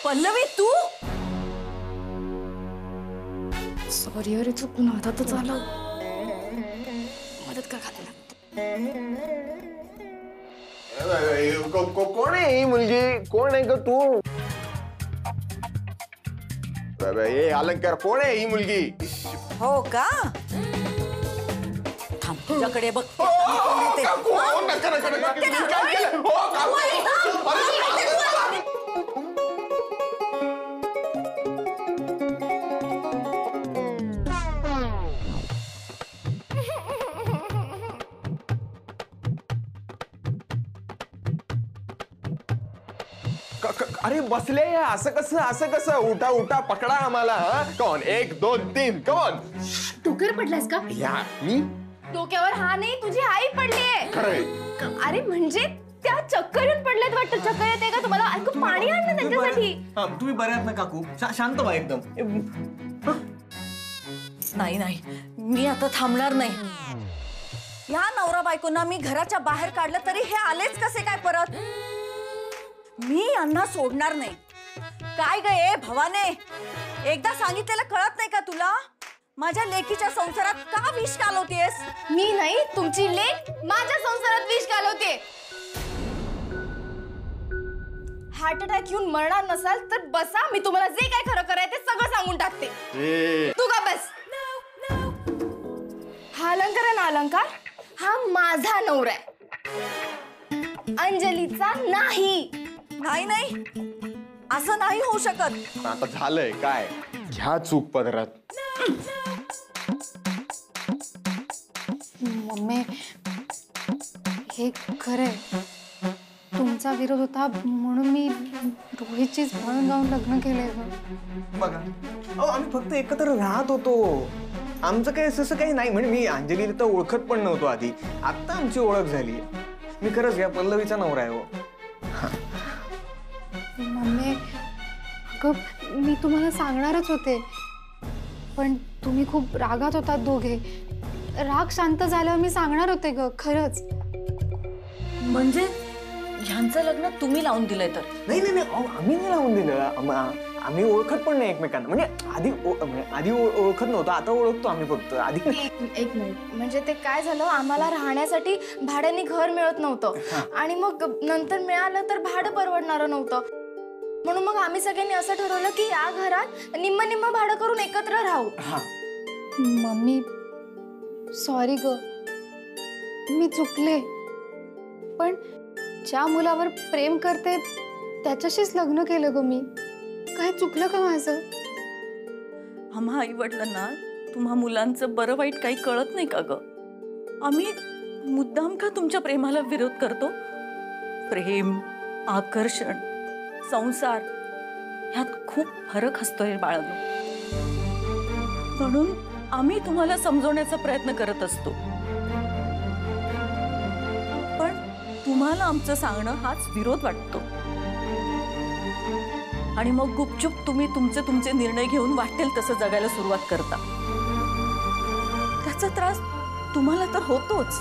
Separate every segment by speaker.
Speaker 1: पल्लवी तू?
Speaker 2: Sorry अरे चुकून हातातच आलं. मदत कर खाते.
Speaker 3: कोण आहे ही मुलगी? कोण आहे ग तू? ए अलंकार, कोण आहे ही मुलगी?
Speaker 1: हो का? थांब तुझ्याकडे बघ.
Speaker 3: अरे बसले असं कसं? उठा उठा, पकडा आम्हाला. कौन? 1 2 3 कौन?
Speaker 2: डोक्यावर पडलास का?
Speaker 3: या मी
Speaker 2: डोक्यावर हा नाही, तुझी आई पडलीये.
Speaker 3: खरंय?
Speaker 2: अरे म्हणजे त्या चक्कर येऊन पडल्यात वाटतं. चक्कर येते का तुम्हाला? ऐकू पाणी आण ना त्यांच्यासाठी.
Speaker 4: तुम्ही बरे आहात ना काकू? शांत व्हा एकदम.
Speaker 1: नाही नाही, मी आता थांबणार नाही. ह्या नवरा बायकोंना मी घराच्या बाहेर काढलं तरी हे आलेच कसे काय परत? मी यांना सोडणार नाही. काय ग ए भवाने, एकदा सांगितलेलं कळत नाही का तुला? माझ्या लेकीच्या संसारात का विष घालवतेस?
Speaker 2: मी नाही, तुमची लेक माझ्या संसारात विष घालवते. हार्ट अटॅक येऊन मरणार नसाल तर बसा, मी तुम्हाला जे काय खरं करायचं ते सगळं सांगून टाकते. तू का बस. हा अलंकार आहे ना, अलंकार हा माझा नवरा आहे, अंजलीचा नाही.
Speaker 1: नाही नाही, असं नाही होऊ शकत.
Speaker 3: आता झालंय काय? घ्या चूक पदरात.
Speaker 2: मम्मी हे खरंय, तुमचा विरोध होता म्हणून मी रोहितचीच म्हणून जाऊन लग्न केलंय.
Speaker 4: बघा अहो, आम्ही फक्त एकत्र राहत होतो. आमचं काही असं काही नाही. म्हणजे मी अंजलीला तर ओळखत पण नव्हतो आधी. आता आमची ओळख झाली. मी खरंच या पल्लवीचा नवरा आहे. हो
Speaker 2: मम्मी अगं मी तुम्हाला सांगणारच होते, पण तुम्ही खूप रागात होतात दोघे. राग शांत झाल्यावर मी सांगणार होते ग खरंच.
Speaker 1: म्हणजे ह्यांचं लग्न तुम्ही लावून दिलंय तर?
Speaker 4: नाही नाही नाही, आम्ही नाही लावून दिलं. आम्ही ओळखत पण नाही एकमेकांना. म्हणजे आधी ओळखत नव्हतो, आता ओळखतो आम्ही फक्त. आधी
Speaker 2: एक मिनिट, म्हणजे ते काय झालं, आम्हाला राहण्यासाठी भाड्याने घर मिळत नव्हतं आणि मग नंतर मिळालं तर भाडं परवडणारं नव्हतं. म्हणून मग आम्ही सगळ्यांनी असं ठरवलं की या घरात निम्म निम्म भाडं करून एकत्र राहू. मम्मी सॉरी ग, मी चुकले. पण ज्या मुलावर प्रेम करते त्याच्याशीच लग्न केलं ग मी. काय चुकलं का माझं?
Speaker 1: आम्हा आई वडिलांना तुम्हा मुलांचं बरं वाईट काही कळत नाही का ग? आम्ही मुद्दाम का तुमच्या प्रेमाला विरोध करतो? प्रेम, आकर्षण, संसार ह्यात खूप फरक असतोय बाळांनो. म्हणून आम्ही तुम्हाला समजवण्याचा प्रयत्न करत असतो, पण तुम्हाला आमचं सांगणं हाच विरोध वाटतो. आणि मग गुपचूप तुम्ही तुमचे निर्णय घेऊन वाटेल तसं जगायला सुरुवात करता. त्याचा त्रास तुम्हाला तर होतोच,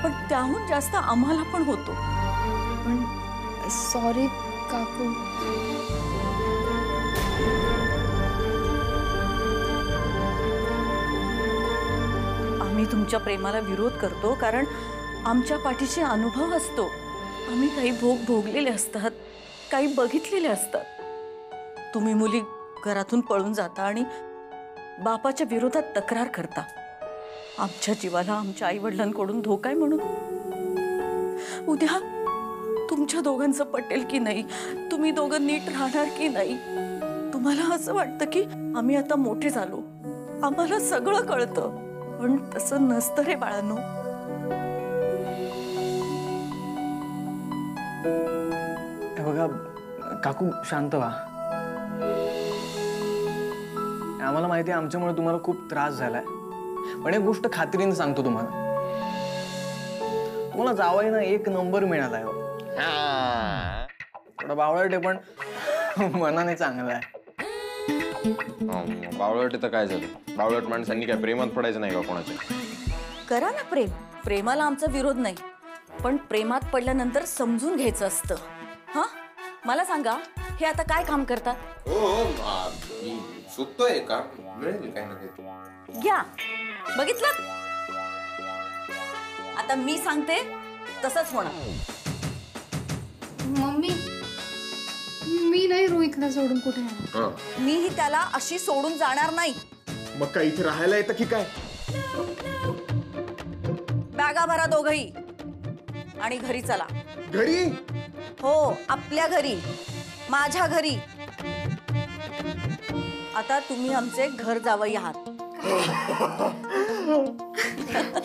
Speaker 1: पण त्याहून जास्त आम्हाला पण होतो.
Speaker 2: पण सॉरी काकू.
Speaker 1: आम्ही तुमच्या प्रेमाला विरोध करतो कारण आमच्या पाठीशी अनुभव असतो. आम्ही काही भोग भोगलेले असतात, काही बघितलेले असतात. तुम्ही मुली घरातून पळून जाता आणि बापाच्या विरोधात तक्रार करता. आमच्या जीवाला आमच्या आई वडिलांकडून धोका आहे म्हणून. उद्या तुमच्या दोघांचं पटेल की नाही, तुम्ही दोघं नीट राहणार की नाही, तुम्हाला असं वाटतं की आम्ही आता मोठे झालो, आम्हाला सगळं कळतं. पण तसं नसतं रे बाळांनो.
Speaker 4: बघा काकू, शांत व्हा. आम्हाला माहिती आहे आमच्यामुळे तुम्हाला खूप त्रास झालाय, पण एक गोष्ट खात्रीने सांगतो तुम्हाला जावाई ना 1 नंबर मिळालाय. थोडा बावळट आहे पण मनाने चांगला आहे.
Speaker 3: बावळट तर काय झालं? बावळट माणसांनी काय प्रेमात पडायचं नाही का कोणाच्या?
Speaker 1: करा ना प्रेम. प्रेमाला आमचा विरोध नाही, पण प्रेमात पडल्यानंतर समजून घ्यायचं असतं. हा, मला सांगा, हे आता काय काम करतात?
Speaker 3: हो मी शोधतोय का मिळेल काय ना काही.
Speaker 1: घ्या, बघितलं? आता मी सांगते तसंच होणार.
Speaker 2: मम्मी, मी नाही रोहितला सोडून कुठे येणार.
Speaker 1: मीही त्याला अशी सोडून जाणार नाही.
Speaker 3: मग काय इथे राहायला येतं की काय?
Speaker 1: बॅगा भरा दोघही आणि घरी चला.
Speaker 3: घरी?
Speaker 1: हो, आपल्या घरी, माझ्या घरी. आता तुम्ही आमचे घर जावई आहात.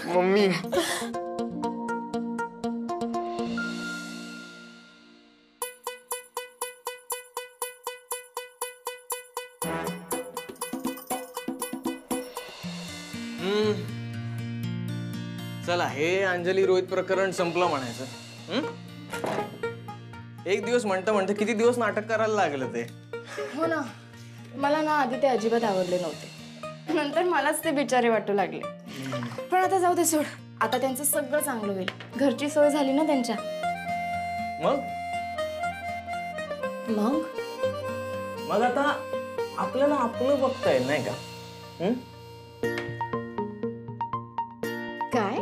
Speaker 3: मम्मी
Speaker 4: चला, हे अंजली रोहित प्रकरण संपलं म्हणायचं. एक दिवस म्हणता किती दिवस नाटक करायला लागलं ते.
Speaker 2: हो ना, मला ना आधी ते अजिबात आवडले नव्हते. नंतर मलाच ते बिचारे वाटू लागले. पण आता जाऊ दे, सोड. आता त्यांचं सगळं चांगलं होईल. घरची सोय झाली ना त्यांच्या.
Speaker 4: मग
Speaker 2: मग
Speaker 4: मग आता आपल्याला आपलं बघता येईल नाही का?
Speaker 2: काय?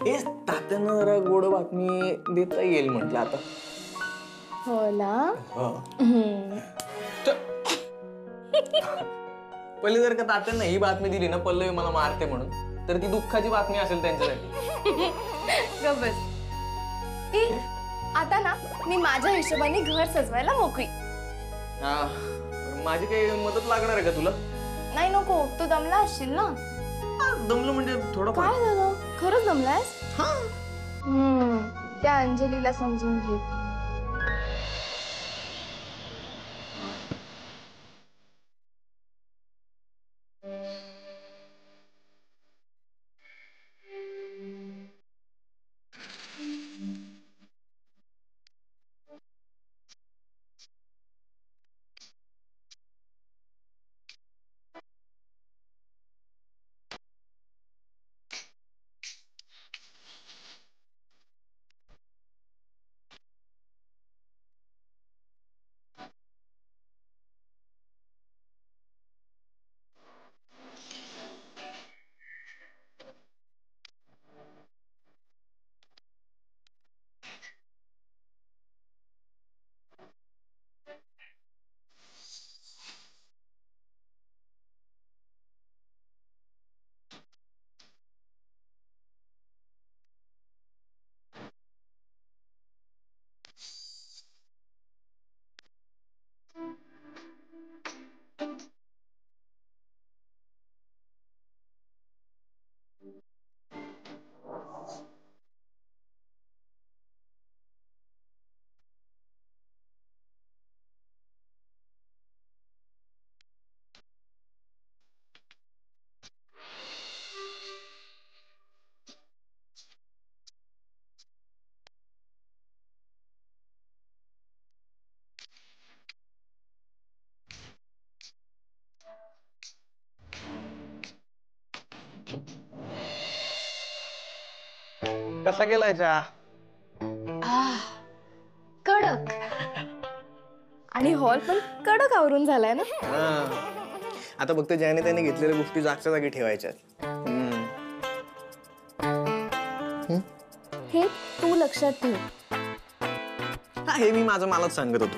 Speaker 4: हे तात्यानं जरा गोड बातमी देता येईल म्हटलं आता.
Speaker 2: हो ना.
Speaker 4: पहिले जर का तात्यानं ही बातमी दिली ना, पल्लवी मला मारते म्हणून, तर ती दुःखाची बातमी असेल त्यांच्यासाठी.
Speaker 2: गबस. आता ना मी माझ्या हिशोबाने घर सजवायला मोकळी.
Speaker 4: माझी काही मदत लागणार आहे का तुला?
Speaker 2: नाही, नको. तू दमला असशील ना.
Speaker 4: दमलं म्हणजे थोडं
Speaker 2: काय झालं? खरंच दमलायस? त्या अंजलीला समजून घे.
Speaker 4: कसा गेलाय चहा?
Speaker 2: कडक. आणि हॉल पण कडक आवरून झालाय ना.
Speaker 4: आता फक्त ज्याने त्याने घेतलेल्या गोष्टी जागच्या जागी ठेवायच्या.
Speaker 2: हे तू लक्षात ठेव.
Speaker 4: हे मी माझं मलाच सांगत होतो.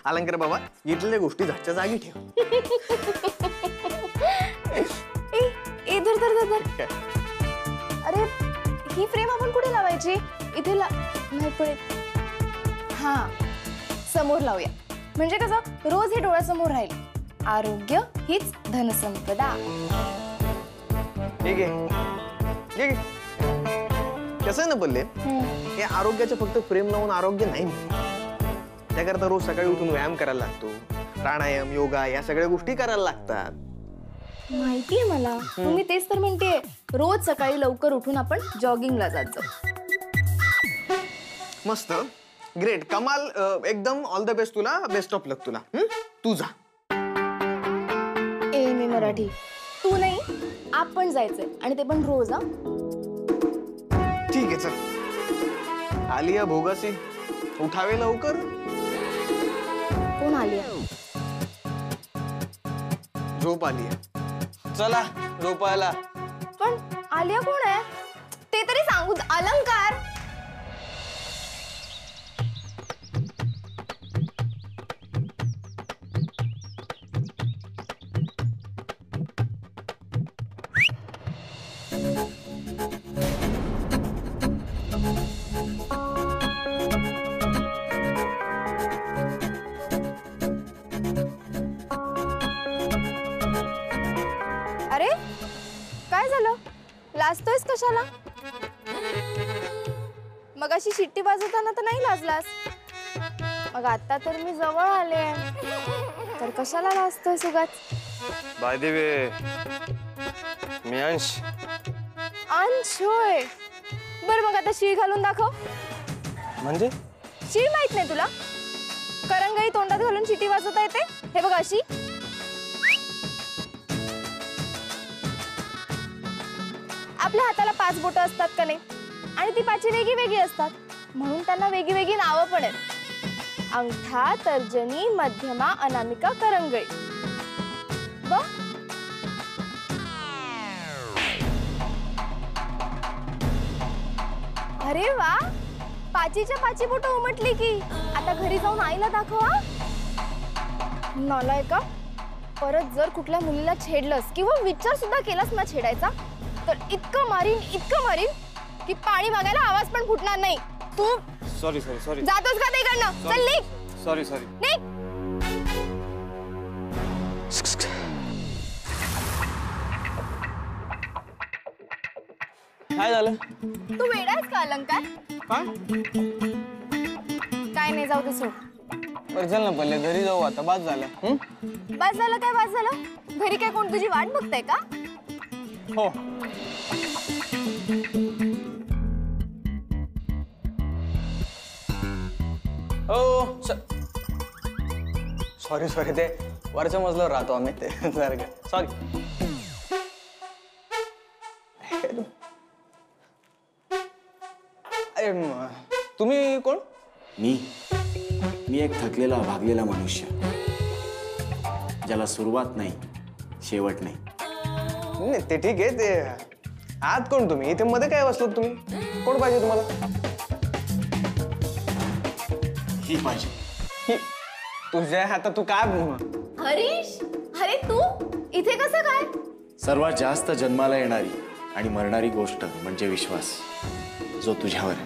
Speaker 4: अलंकार बाबा, घेतलेल्या गोष्टी जागच्या जागी ठेव.
Speaker 2: धर. अरे, ही फ्रेम आपण कुठे लावायची? इथे नाही पण हा, समोर लावूया. म्हणजे कसं रोज हे डोळ्यासमोर राहील. आरोग्य हीच धनसंपदा.
Speaker 4: कसं आहे ना पल्ले, हे आरोग्याचे फक्त फ्रेम लावून आरोग्य नाही. त्याकरता रोज सकाळी उठून व्यायाम करायला लागतो. प्राणायाम, योगा या सगळ्या गोष्टी करायला लागतात.
Speaker 2: माहितीये मला. तुम्ही तेच तर म्हणते, रोज सकाळी लवकर उठून आपण जॉगिंगला जात जाऊ.
Speaker 4: मस्त, ग्रेट, कमाल, एकदम ऑल द बेस्ट तुला. बेस्ट ऑफ लक तुला. तू जा.
Speaker 2: मी मराठी. तू नाही, आपण जायचंय. आणि ते पण रोज.
Speaker 4: ठीक आहे, चल. आलिया भोगासी, उठावे लवकर.
Speaker 2: कोण आली आहे?
Speaker 4: झोप आली चला झोपायला.
Speaker 2: पण आलिया कोण आहे ते तरी सांगू. अलंकार, अरे काय झालं? लाजतोयस कशाला? मग अशी शिट्टी वाजवताना तर नाही लाजलास. मग आता तर मी जवळ आले तर कशाला लाजतोय उगाच?
Speaker 3: बाय द वे, मी अंश.
Speaker 2: अंश होय. बर मग आता शीळ घालून दाखव.
Speaker 3: म्हणजे
Speaker 2: शीळ माहित नाही तुला? करंगळी तोंडात घालून शिटी वाजवता येते. हे बघ अशी. आपल्या हाताला 5 बोटं असतात का नाही, आणि ती पाची वेगळी वेगळी असतात म्हणून त्यांना वेगळी वेगळी नावं पण आहेत. अंगठा, तर्जनी, मध्यमा, अनामिका, करंगळी. बघ. अरे वा, पाचीच्या 5 बोटं उमटली की. आता घरी जाऊन आईला दाखवा. नालायका, परत जर कुठल्या मुलीला छेडलंस किंवा विचार सुद्धा केलास ना छेडायचा तर इतकं मारीन की पाणी मागायला आवाज पण फुटणार नाही. तू
Speaker 3: सॉरी सॉरी सॉरी.
Speaker 2: जातोस का ते इकडनं? चल निघ.
Speaker 3: Sorry sorry.
Speaker 2: निघ.
Speaker 4: काय झालं?
Speaker 2: तू वेडा आहेस का अलंकार? काय नाही, जाऊ दे सोड.
Speaker 4: बरं चल ना, पहिले घरी जाऊ आता. बाद झालं.
Speaker 2: बस झालं काय? बस झालं? घरी काय कोण तुझी वाट बघताय का?
Speaker 4: हो. ओ सॉरी सॉरी, ते वरच्या मजल्यावर राहतो आम्ही, ते सॉरी. तुम्ही कोण?
Speaker 5: मी एक थकलेला भागलेला मनुष्य, ज्याला सुरुवात नाही शेवट नाही.
Speaker 4: नाही ते ठीक आहे. ते आत कोण तुम्ही? इथे मध्ये काय बसलो तुम्ही? कोण पाहिजे तुम्हाला?
Speaker 5: ही पाहिजे.
Speaker 4: ही तुझ्या आता तू काय?
Speaker 2: हरीश, अरे तू इथे कसं काय?
Speaker 5: सर्वात जास्त जन्माला येणारी आणि मरणारी गोष्ट म्हणजे विश्वास, जो तुझ्यावर आहे,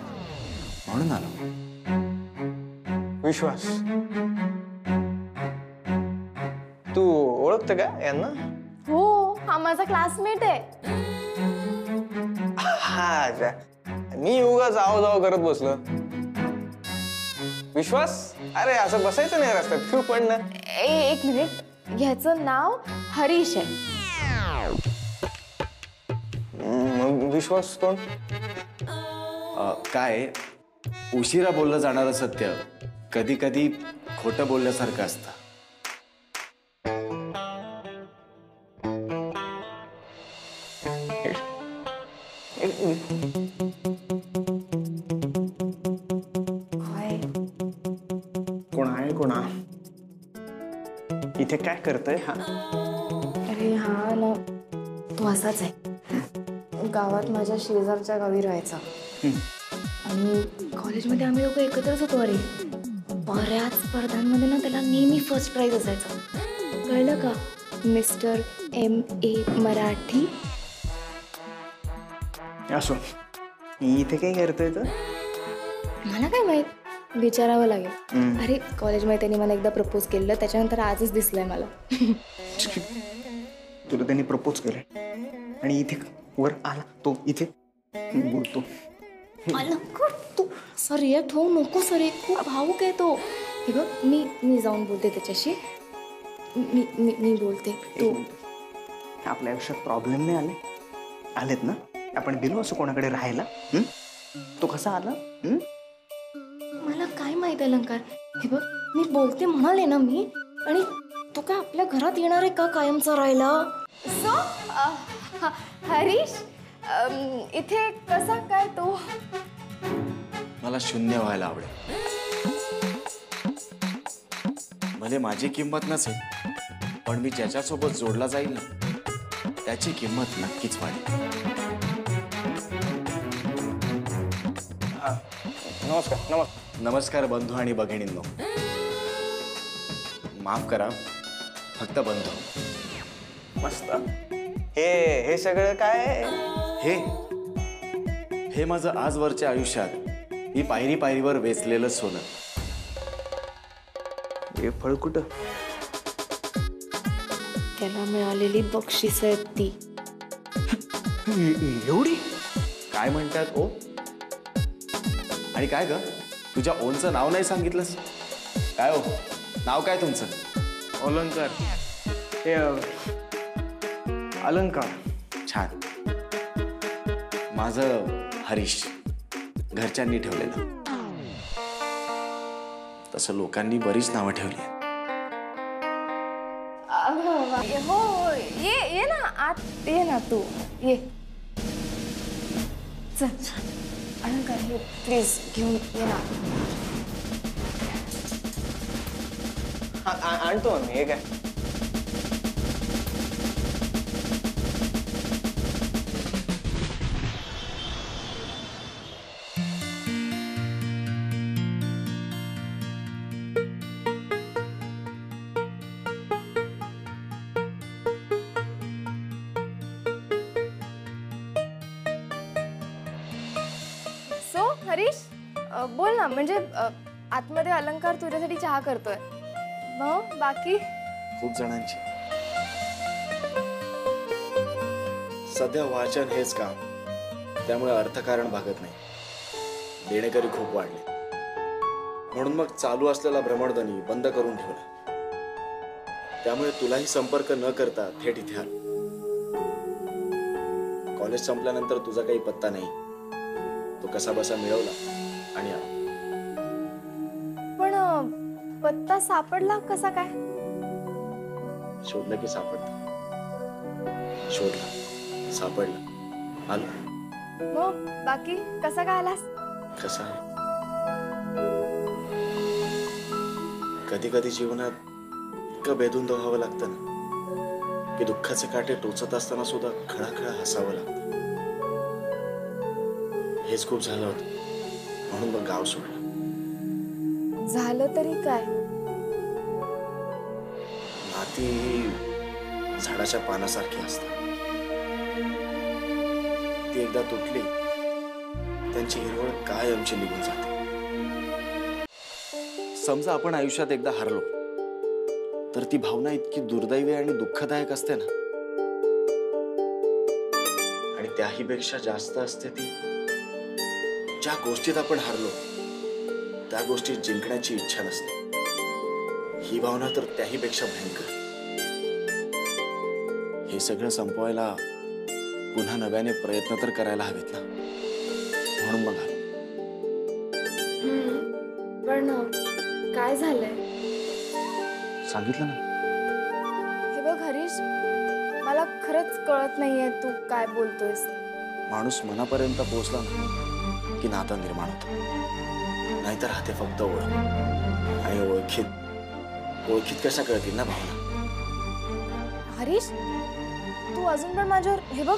Speaker 5: म्हणून आलो.
Speaker 4: विश्वास? तू ओळखते का यांना?
Speaker 2: हो, हा माझा क्लासमेट आहे.
Speaker 4: हा अच्छा. मी उगाच आव जाव करत बसलो. विश्वास? अरे असं बसायचं नाही रस्त्यात. तू पण ना.
Speaker 2: एक मिनिट, ह्याचं नाव हरीश आहे.
Speaker 4: विश्वास कोण?
Speaker 5: काय उशिरा बोललं जाणारं सत्य कधी कधी खोटं बोलल्यासारखं असतं.
Speaker 4: कोण आहे? कोणा इथे काय करतोय हा?
Speaker 2: अरे हा ना, तो असाच आहे. गावात माझ्या शेजारच्या गावी राहायचा आणि कॉलेजमध्ये आम्ही लोक एकत्रच होतो. अरे बऱ्याच स्पर्धांमध्ये ना त्याला नेहमी फर्स्ट प्राइज असायचा. कळलं का? Mister MA Marathi.
Speaker 4: असो, मी इथे काय करतोय तर?
Speaker 2: मला काय माहित, विचारावं लागेल. अरे कॉलेजमध्ये त्यांनी मला एकदा प्रपोज केलं, त्याच्यानंतर आजच दिसलंय मला.
Speaker 4: तुला त्यांनी प्रपोज केलं आणि इथे वर आला तो, इथे बोलतो.
Speaker 2: तू असं रिॲक्ट होऊ नको. सर खूप भावूक आहे तो. हे बघ, मी जाऊन बोलते त्याच्याशी. मी बोलते. तू
Speaker 4: आपल्या आयुष्यात प्रॉब्लेम नाही आलेत ना? आपण गेलो असं कोणाकडे राहायला? तो कसा आला?
Speaker 2: मला काय माहित अलंकार. हे बघ, मी बोलते म्हणाले ना मी, आणि तो काय आपल्या घरात येणार आहे का कायमचा राहायला? सो हरीश, इथे कसा काय तो?
Speaker 5: मला शून्य व्हायला आवडेल. भले माझी किंमत नसेल, पण मी ज्याच्यासोबत जोडला जाईल ना, त्याची किंमत नक्कीच वाढेल.
Speaker 4: नमस्कार.
Speaker 5: नमस्कार बंधू आणि भगिनींनो. माफ करा, फक्त बंधू.
Speaker 4: मस्त. हे सगळं काय?
Speaker 5: हे माझं आजवरच्या आयुष्यात मी पायरी पायरीवर वेचलेलं सोनं.
Speaker 4: हे फळ कुठं?
Speaker 2: त्याला मिळालेली बक्षीस आहेत ती.
Speaker 4: एवढी?
Speaker 5: काय म्हणतात ओ? आणि काय ग, तुझ्या ओनचं नाव नाही सांगितलंस? काय हो, नाव काय तुमचं?
Speaker 4: अलंकार. हे अलंकार.
Speaker 5: छान. माझं हरीश, घरच्यांनी ठेवलेलं. तसं लोकांनी बरीच नावं ठेवली.
Speaker 2: हो, ये ना आत, ये ना तू, ये. चल अलंकार, हे प्लीज घेऊन ये ना.
Speaker 4: आणतो मी. हे काय?
Speaker 2: सो हरीश, बोल ना. म्हणजे आतमध्ये अलंकार तुझ्यासाठी चहा करतोय. मग बाकी?
Speaker 5: खूप जणांची. सध्या वाचन हेच काम, त्यामुळे अर्थकारण भागत नाही. देणेकरी खूप वाढले, म्हणून मग चालू असलेला भ्रमणध्वनी बंद करून ठेवला. त्यामुळे तुलाही संपर्क न करता थेट इथे आलो. कॉलेज संपल्यानंतर तुझा काही पत्ता नाही. तो कसा बसा मिळवला आणि आलो.
Speaker 2: पण पत्ता सापडला कसा काय?
Speaker 5: शोधलं की सापडतं. शोधलं, सापडलं, आलो.
Speaker 2: मग बाकी कसा काय आलास?
Speaker 5: कसा आहे, कधी कधी जीवनात इतकं बेधुंद व्हावं लागतं ना, की दुःखाचे काटे टोचत असताना सुद्धा खळाखळा हसावं लागतं. हेच खूप झालं होतं, म्हणून मग गाव सोडलं.
Speaker 2: झालं तरी काय?
Speaker 5: नाती ही झाडाच्या पानासारखी असतात. ती एकदा तुटली, त्यांची हिरवळ कायमची निघून जाते. समजा आपण आयुष्यात एकदा हरलो, तर ती भावना इतकी दुर्दैवी आणि दुःखदायक असते ना, आणि त्याही पेक्षा जास्त असते ती ज्या गोष्टीत आपण हरलो त्या गोष्टीत जिंकण्याची इच्छा नसते. ही भावना तर त्याही पेक्षा भयंकर. हे सगळं संपवायला पुन्हा नव्याने प्रयत्न तर करायला हवेत ना, म्हणून मग आलो.
Speaker 2: पण काय झालंय?
Speaker 5: सांगितलं ना.
Speaker 2: हे बघ हरीश, मला खरंच कळत नाहीये तू काय बोलतोयस.
Speaker 5: माणूस मनापर्यंत पोहोचला ना की नातं निर्माण होतं. नाहीतर राहते फक्त ओळख, आणि ओळखीत कशा कळतील ना भावना.
Speaker 2: हरीश, तू अजून पण माझ्यावर, हे बघ,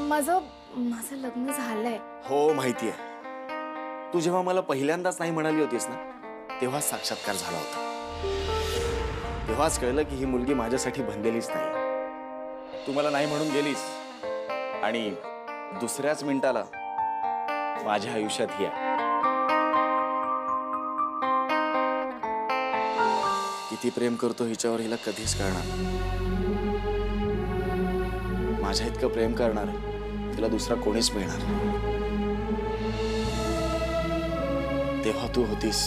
Speaker 2: माझं लग्न झालंय.
Speaker 5: हो माहितीये. तू जेव्हा मला पहिल्यांदाच नाही म्हणाली होतीस ना, तेव्हा साक्षात्कार झाला होता. तेव्हाच कळलं की ही मुलगी माझ्यासाठी बनलेलीच नाही. तू मला नाही म्हणून गेलीस, आणि दुसऱ्याच मिनिटाला माझ्या आयुष्यात ही आहे. किती प्रेम करतो हिच्यावर हिला कधीच कळणार. माझ्या इतकं प्रेम करणार तिला दुसरा कोणीच मिळणार. तेव्हा तू होतीस,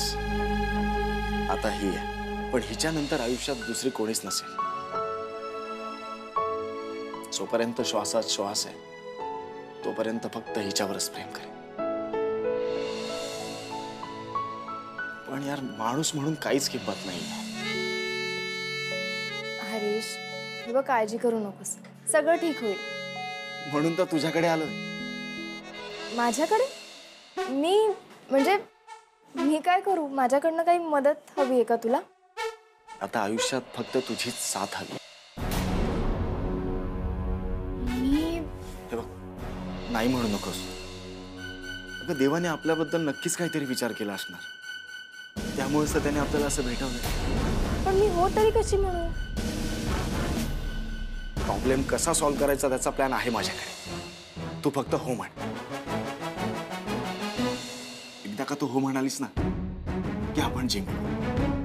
Speaker 5: आता ही आहे. पण हिच्या नंतर आयुष्यात दुसरी कोणीच नसेल. जोपर्यंत श्वासात श्वास आहे तोपर्यंत फक्त हिच्यावरच प्रेम करेन. पण यार, माणूस म्हणून काहीच किंमत नाही.
Speaker 2: हरीश, हे बघ, काळजी करू नकोस, सगळं ठीक होईल.
Speaker 5: म्हणून तर तुझ्याकडे आलोय.
Speaker 2: माझ्याकडे? मी काय करू? माझ्याकडनं काही मदत हवी आहे का तुला?
Speaker 5: आता आयुष्यात फक्त तुझीच साथ हवी.
Speaker 2: मी
Speaker 5: हे बघ, नाही म्हणू नकोस. अगं देवाने आपल्याबद्दल नक्कीच काहीतरी विचार केला असणार. त्यामुळेच तर त्याने आपल्याला असं भेटवलं.
Speaker 2: पण मी हो तरी कशी म्हणू?
Speaker 5: प्रॉब्लेम कसा सॉल्व्ह करायचा त्याचा प्लॅन आहे माझ्याकडे. तू फक्त हो म्हण. एकदा का तू हो म्हणालीस ना की आपण जिंकलो.